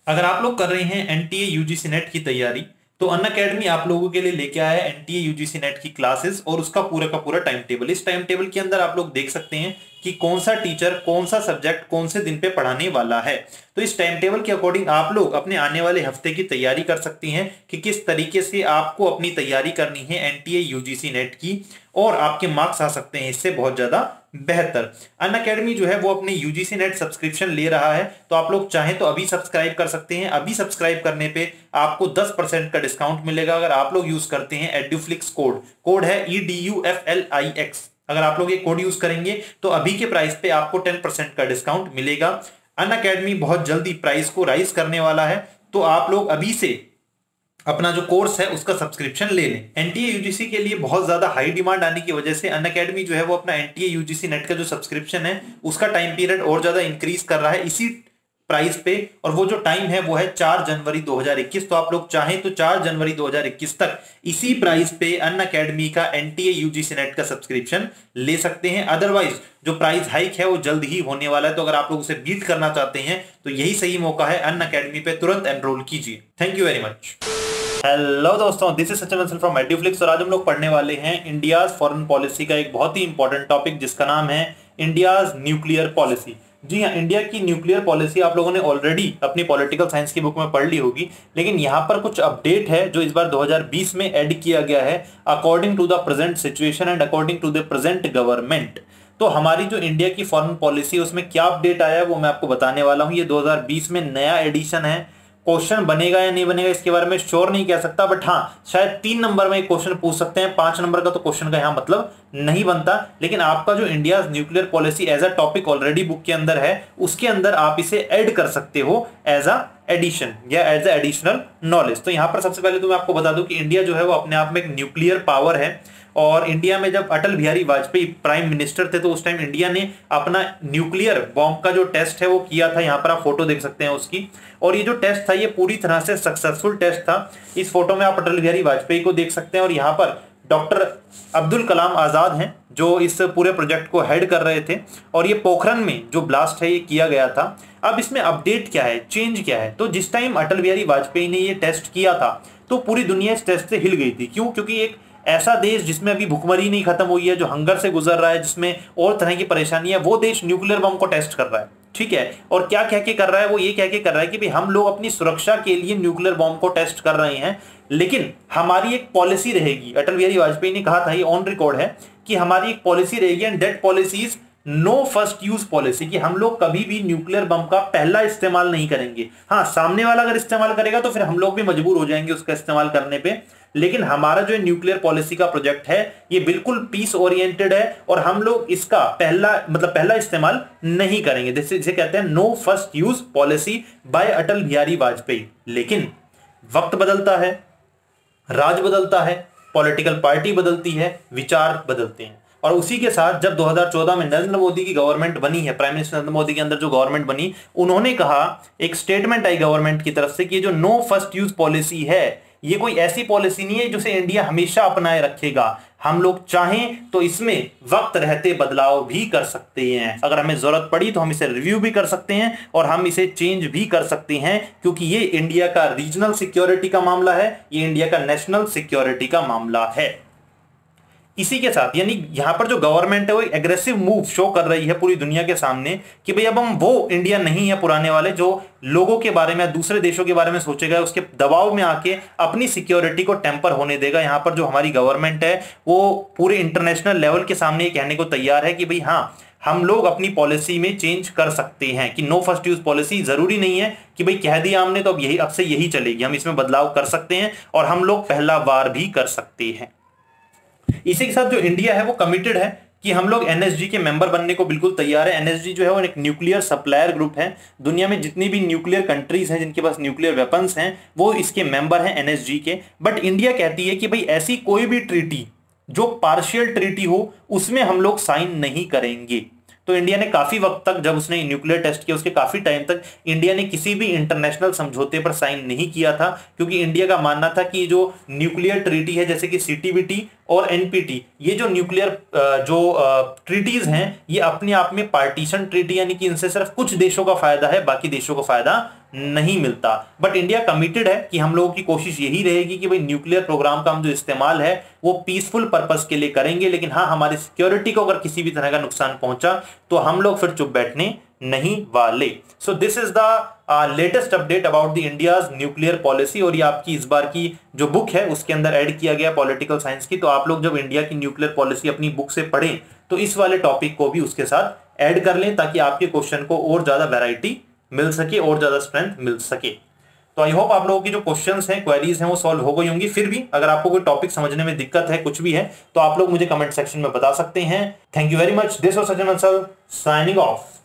अगर आप लोग कर रहे हैं एनटीए यूजीसी नेट की तैयारी, तो अनअकैडमी आप लोगों के लिए लेके आया है एनटीए यूजीसी नेट की क्लासेस और उसका पूरा का पूरा टाइम टेबल। इस टाइम टेबल के अंदर आप लोग देख सकते हैं कि कौन सा टीचर कौन सा सब्जेक्ट कौन से दिन पे पढ़ाने वाला है। तो इस टाइम टेबल के अकॉर्डिंग आप लोग अपने आने वाले हफ्ते की तैयारी कर सकती हैं कि किस तरीके से आपको अपनी तैयारी करनी है एनटीए यूजीसी नेट की, और आपके मार्क्स आ सकते हैं इससे बहुत ज्यादा बेहतर। अनअकैडमी जो है वो अपने यूजीसी नेट सब्सक्रिप्शन ले रहा है, तो आप लोग चाहें तो अभी सब्सक्राइब कर सकते हैं। अभी सब्सक्राइब करने पे आपको 10% का डिस्काउंट मिलेगा अगर आप लोग यूज करते हैं एड्यूफ्लिक्स कोड है EDUFLIX। अगर आप लोग ये कोड यूज करेंगे तो अभी के प्राइस पे आपको 10% का डिस्काउंट मिलेगा। अनअकैडमी बहुत जल्दी प्राइस को राइज करने वाला है, तो आप लोग अभी से अपना जो कोर्स है उसका सब्सक्रिप्शन ले लें। एनटीए यूजीसी के लिए बहुत ज्यादा हाई डिमांड आने की वजह से अनअकैडमी जो है वो अपना एनटीए यूजीसी नेट का जो सब्सक्रिप्शन है उसका टाइम पीरियड और ज्यादा इंक्रीज कर रहा है इसी प्राइस पे, और वो जो टाइम है वो है 4 जनवरी 2021। तो आप लोग चाहें तो 4 जनवरी 2021 तक इसी प्राइस पे अनअकैडमी का एनटीए यूजीसी नेट का सब्सक्रिप्शन ले सकते हैं। अदरवाइज जो प्राइस हाइक है वो जल्द ही होने वाला है, तो अगर आप लोग उसे बीट करना चाहते हैं तो यही सही मौका है, अनअकैडमी पे तुरंत एनरोल कीजिए। Thank you very much. Hello दोस्तों, this is Sachin Bansal from Eduflix और आज हम लोग पढ़ने वाले हैं इंडियाज फॉरेन पॉलिसी का एक बहुत ही इंपॉर्टेंट टॉपिक जिसका नाम है इंडियाज न्यूक्लियर पॉलिसी। जी हाँ, इंडिया की न्यूक्लियर पॉलिसी आप लोगों ने ऑलरेडी अपनी पॉलिटिकल साइंस की बुक में पढ़ ली होगी, लेकिन यहाँ पर कुछ अपडेट है जो इस बार 2020 में ऐड किया गया है according to the present situation and according to the present government. तो हमारी जो इंडिया की फॉरेन पॉलिसी है उसमें क्या अपडेट आया है वो मैं आपको बताने वाला हूँ। ये 2020 में नया एडिशन है। क्वेश्चन बनेगा या नहीं बनेगा इसके बारे में श्योर नहीं कह सकता, बट हाँ शायद 3 नंबर में क्वेश्चन पूछ सकते हैं। 5 नंबर का तो क्वेश्चन का यहाँ मतलब नहीं बनता, लेकिन आपका जो India nuclear policy as a topic already book के अंदर है उसके अंदर आप इसे ऐड कर सकते हो एज अ एडिशन या एज अ एडिशनल नॉलेज। तो यहाँ पर सबसे पहले तो मैं आपको बता दूं कि इंडिया जो है वो अपने आप में एक न्यूक्लियर पावर है, और इंडिया में जब अटल बिहारी वाजपेयी प्राइम मिनिस्टर थे तो उस टाइम इंडिया ने अपना न्यूक्लियर बॉम्ब का जो टेस्ट है वो किया था। यहाँ पर आप फोटो देख सकते हैं उसकी, और ये जो टेस्ट था ये पूरी तरह से सक्सेसफुल टेस्ट था। इस फोटो में आप अटल बिहारी वाजपेयी को देख सकते हैं और यहाँ पर डॉक्टर अब्दुल कलाम आजाद हैं जो इस पूरे प्रोजेक्ट को हेड कर रहे थे, और ये पोखरन में जो ब्लास्ट है ये किया गया था। अब इसमें अपडेट क्या है, चेंज क्या है, तो जिस टाइम अटल बिहारी वाजपेयी ने ये टेस्ट किया था तो पूरी दुनिया इस टेस्ट से हिल गई थी। क्यों? क्योंकि एक ऐसा देश जिसमें अभी भुखमरी नहीं खत्म हुई है, जो हंगर से गुजर रहा है, जिसमें और तरह की परेशानी है, वो देश न्यूक्लियर बम को टेस्ट कर रहा है। ठीक है, और क्या कह के कर रहा है? वो ये कह के कर रहा है कि भाई हम लोग अपनी सुरक्षा के लिए न्यूक्लियर बम को टेस्ट कर रहे हैं, लेकिन हमारी एक पॉलिसी रहेगी। अटल बिहारी वाजपेयी ने कहा था, ये ऑन रिकॉर्ड है, कि हमारी एक पॉलिसी रहेगी and that policy is no first use policy, कि हम लोग कभी भी न्यूक्लियर बम का पहला इस्तेमाल नहीं करेंगे। हाँ, सामने वाला अगर इस्तेमाल करेगा तो फिर हम लोग भी मजबूर हो जाएंगे उसका इस्तेमाल करने पे, लेकिन हमारा जो न्यूक्लियर पॉलिसी का प्रोजेक्ट है ये बिल्कुल पीस ओरिएंटेड है और हम लोग इसका पहला इस्तेमाल नहीं करेंगे। जिसे कहते हैं no first use policy by Atal Bihari Vajpayee. लेकिन वक्त बदलता है, राज बदलता है, पॉलिटिकल पार्टी बदलती है, विचार बदलते हैं, और उसी के साथ जब 2014 में नरेंद्र मोदी की गवर्नमेंट बनी है, प्राइम मिनिस्टर नरेंद्र मोदी के अंदर जो गवर्नमेंट बनी, उन्होंने कहा, एक स्टेटमेंट आई गवर्नमेंट की तरफ से कि जो नो फर्स्ट यूज पॉलिसी है ये कोई ऐसी पॉलिसी नहीं है जिसे इंडिया हमेशा अपनाए रखेगा। हम लोग चाहें तो इसमें वक्त रहते बदलाव भी कर सकते हैं। अगर हमें जरूरत पड़ी तो हम इसे रिव्यू भी कर सकते हैं और हम इसे चेंज भी कर सकते हैं, क्योंकि ये इंडिया का रीजनल सिक्योरिटी का मामला है, ये इंडिया का नेशनल सिक्योरिटी का मामला है। इसी के साथ यानी यहां पर जो गवर्नमेंट है वो एक एग्रेसिव मूव शो कर रही है पूरी दुनिया के सामने कि भाई अब हम वो इंडिया नहीं है पुराने वाले जो लोगों के बारे में, दूसरे देशों के बारे में सोचेगा, उसके दबाव में आके अपनी सिक्योरिटी को टेम्पर होने देगा। यहां पर जो हमारी गवर्नमेंट है वो पूरे इंटरनेशनल लेवल के सामने कहने को तैयार है कि भाई हाँ, हम लोग अपनी पॉलिसी में चेंज कर सकते हैं, कि नो फर्स्ट यूज पॉलिसी जरूरी नहीं है कि भाई कह दिया हमने तो अब से यही चलेगी, हम इसमें बदलाव कर सकते हैं और हम लोग पहला वार भी कर सकते हैं। इसी के साथ जो इंडिया है वो कमिटेड है कि हम लोग एनएसजी के मेंबर बनने को बिल्कुल तैयार है। एनएसजी जो है वो एक न्यूक्लियर सप्लायर ग्रुप है। दुनिया में जितनी भी न्यूक्लियर कंट्रीज हैं जिनके पास न्यूक्लियर वेपन्स हैं वो इसके मेंबर हैं एनएसजी के। बट इंडिया कहती है कि भाई ऐसी कोई भी ट्रीटी जो पार्शियल ट्रीटी हो उसमें हम लोग साइन नहीं करेंगे। तो इंडिया ने काफी वक्त तक, जब उसने न्यूक्लियर टेस्ट किया उसके काफी टाइम तक इंडिया ने किसी भी इंटरनेशनल समझौते पर साइन नहीं किया था, क्योंकि इंडिया का मानना था कि जो न्यूक्लियर ट्रीटी है जैसे कि सीटीबीटी और एनपीटी, ये जो न्यूक्लियर जो ट्रीटीज हैं ये अपने आप में पार्टीशन ट्रीटी, यानी कि इनसे सिर्फ कुछ देशों का फायदा है, बाकी देशों को फायदा नहीं मिलता। बट इंडिया कमिटेड है कि हम लोगों की कोशिश यही रहेगी कि भाई न्यूक्लियर प्रोग्राम का हम जो इस्तेमाल है वो पीसफुल पर्पस के लिए करेंगे, लेकिन हाँ हमारी सिक्योरिटी को अगर किसी भी तरह का नुकसान पहुंचा तो हम लोग फिर चुप बैठने नहीं वाले। So this is the latest update about the India's nuclear policy. और ये आपकी इस बार की जो बुक है उसके अंदर ऐड किया गया पॉलिटिकल साइंस की, तो आप लोग जब इंडिया की न्यूक्लियर पॉलिसी अपनी बुक से पढ़ें तो इस वाले टॉपिक को भी उसके साथ ऐड कर लें, ताकि आपके क्वेश्चन को और ज्यादा वैरायटी मिल सके और ज्यादा स्ट्रेंथ मिल सके। तो आई होप आप लोगों की जो क्वेश्चंस हैं, क्वेरीज हैं, वो सॉल्व हो गई होंगी। फिर भी अगर आपको कोई टॉपिक समझने में दिक्कत है, कुछ भी है, तो आप लोग मुझे कमेंट सेक्शन में बता सकते हैं। Thank you very much. This was Sachin Bansal signing off.